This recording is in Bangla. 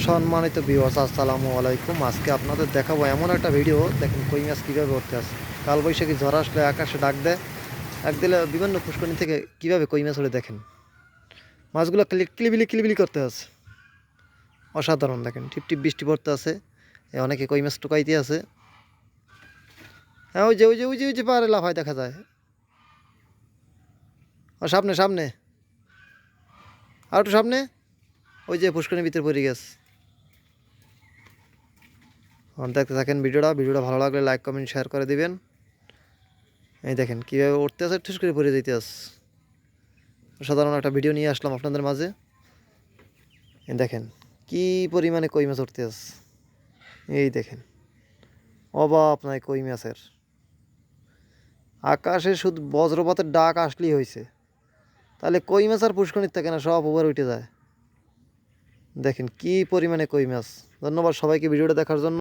সম্মানিত ভিউয়ার্স, আসসালামু আলাইকুম। আজকে আপনাদের দেখাবো এমন একটা ভিডিও, দেখেন কই মাছ কীভাবে উঠতে আসে। কালবৈশাখী ঝড় আসলে আকাশে ডাক দেয়, ডাক দিলে বিভিন্ন পুষ্করণী থেকে কীভাবে কই মাছ উঠে দেখেন। মাছগুলো কিলিবিলি কিলিবিলি করতে আছে, অসাধারণ। দেখেন টিপ টিপ বৃষ্টি পড়তে আছে, অনেকে কই মাছ টোকাইতে আছে। হ্যাঁ, ওই যে পাহাড়ে লাফায় দেখা যায়। ও সামনে সামনে, আর একটু সামনে, ওই যে পুষ্করণীর ভিতরে পড়ে গেছে। দেখতে থাকেন ভিডিওটা ভালো লাগলে লাইক কমেন্ট শেয়ার করে দিবেন। এই দেখেন কীভাবে উঠতে আছে, ঠুস করে পড়ে যেতে আছে। সাধারণ একটা ভিডিও নিয়ে আসলাম আপনাদের মাঝে। এই দেখেন কি পরিমাণে কই মাছ উঠতে আছে। এই দেখেন অভাব নাই কই মাছের। আকাশে শুধু বজ্রপাতের ডাক আসলেই হয়েছে, তাহলে কই মাছ আর পুষ্করণীর থাকে না, সব ওভার উঠে যায়। দেখেন কি পরিমাণে কই মাছ। ধন্যবাদ সবাইকে ভিডিওটা দেখার জন্য।